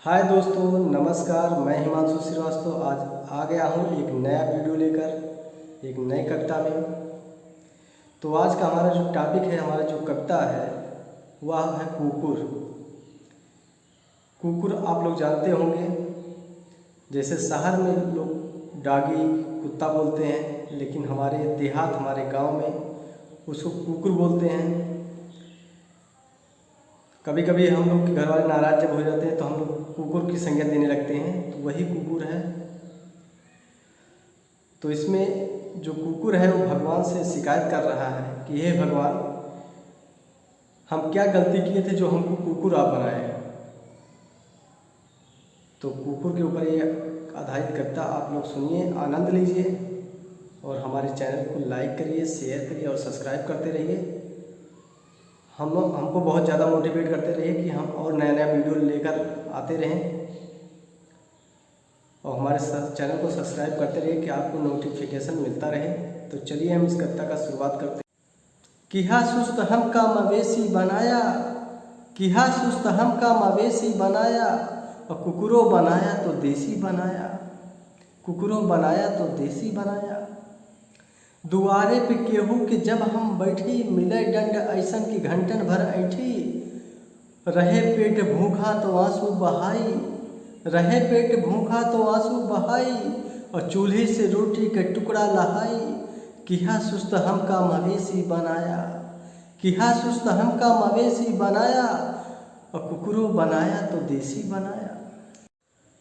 हाय दोस्तों, नमस्कार। मैं हिमांशु श्रीवास्तव आज आ गया हूँ एक नया वीडियो लेकर एक नई कविता में। तो आज का हमारा जो टॉपिक है, हमारा जो कविता है वह है कुकुर। कुकुर आप लोग जानते होंगे, जैसे शहर में लोग डॉगी कुत्ता बोलते हैं, लेकिन हमारे देहात हमारे गांव में उसको कुकुर बोलते हैं। कभी कभी हम लोग के घर वाले नाराज जब हो जाते हैं तो हम लोग कुकुर की संज्ञा देने लगते हैं, तो वही कुकुर है। तो इसमें जो कुकुर है वो भगवान से शिकायत कर रहा है कि हे भगवान, हम क्या गलती किए थे जो हमको कुकुर आप बनाए हैं। तो कुकुर के ऊपर ये आधारित कविता आप लोग सुनिए, आनंद लीजिए और हमारे चैनल को लाइक करिए, शेयर करिए और सब्सक्राइब करते रहिए। हमको बहुत ज़्यादा मोटिवेट करते रहिए कि हम और नया नया वीडियो लेकर आते रहें, और हमारे चैनल को सब्सक्राइब करते रहिए कि आपको नोटिफिकेशन मिलता रहे। तो चलिए हम इस कविता का शुरुआत करते हैं। किहा सुस्त हमका मवेशी बनाया, किहा सुस्त हमका मवेशी बनाया, और कुकुरो बनाया तो देसी बनाया, कुकुरो बनाया तो देसी बनाया। दुआरे पे केहू के जब हम बैठी, मिले दंड ऐसन की घंटन भर ऐठी। रहे पेट भूखा तो आंसू बहाई, रहे पेट भूखा तो आंसू बहाई, और चूल्हे से रोटी के टुकड़ा लहाई। किहा सुस्त हमका मवेशी बनाया, किहा सुस्त हमका मवेशी बनाया, और कुकुरो बनाया तो देसी बनाया।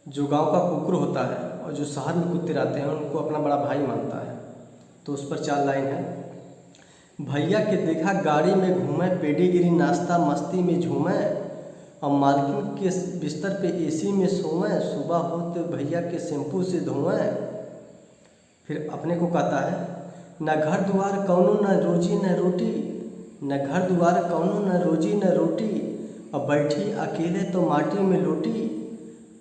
जो गांव का कुकुर होता है और जो शहर में कुत्ते रहते हैं उनको अपना बड़ा भाई मानता है। तो उस पर 4 लाइन है। भैया के देखा गाड़ी में घूमे, पेडीगिरी नाश्ता मस्ती में झूमे, और मालकिन के बिस्तर पे एसी में सोएं, सुबह होते भैया के शैम्पू से धोएं। फिर अपने को कहता है, न घर द्वार कौनो न रोजी न रोटी, न घर द्वार कौनो न रोजी न रोटी, और बैठी अकेले तो माटी में लोटी।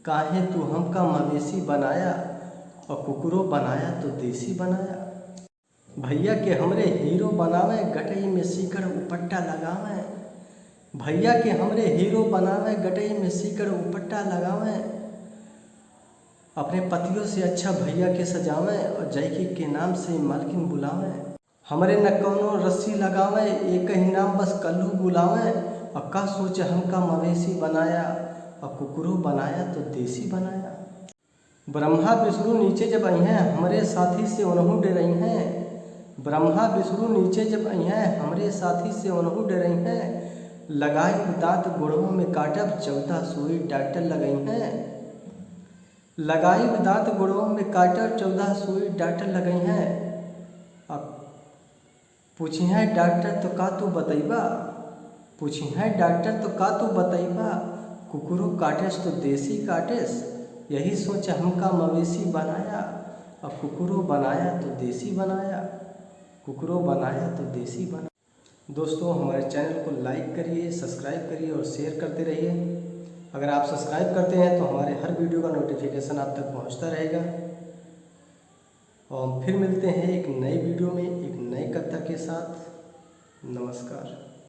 काहे तू हमका मवेशी बनाया, और कुकुरो बनाया तो देसी बनाया। भैया के हमरे हीरो बनावे, गटई में सीकर उपट्टा लगावे, भैया के हमरे हीरो बनावे, गटई में सीकर उपट्टा लगावे। अपने पतियों से अच्छा भैया के सजावे, और जैकी के नाम से मालकिन बुलावे। हमरे न कौनो रस्सी लगावे, एक ही नाम बस कल्लू बुलावे, और का सोचे हमका मवेशी बनाया, और कुकुरो बनाया तो देसी बनाया। ब्रह्मा विष्णु नीचे जब आई हैं, हमरे साथी से उनहु डरई हैं। ब्रह्मा विष्णु नीचे जब आई हैं, हमरे साथी से उनहु डरई हैं। लगाई दांत गोड़ों में काटब, 14 सुई डॉक्टर लगई हैं। लगाई दांत गोड़ों में काटब, 14 सुई डॉक्टर लगई हैं। अब पूछी हैं डॉक्टर तो का तू बतैबा, पूछी हैं डॉक्टर तो का तू बतैबा, कुकुरो काटेस तो देसी काटेस। यही सोच हमका मवेशी बनाया, और कुकुरो बनाया तो देसी बनाया, कुकुरो बनाया तो देसी बनाया। दोस्तों, हमारे चैनल को लाइक करिए, सब्सक्राइब करिए और शेयर करते रहिए। अगर आप सब्सक्राइब करते हैं तो हमारे हर वीडियो का नोटिफिकेशन आप तक पहुंचता रहेगा। और फिर मिलते हैं एक नई वीडियो में एक नई कविता के साथ। नमस्कार।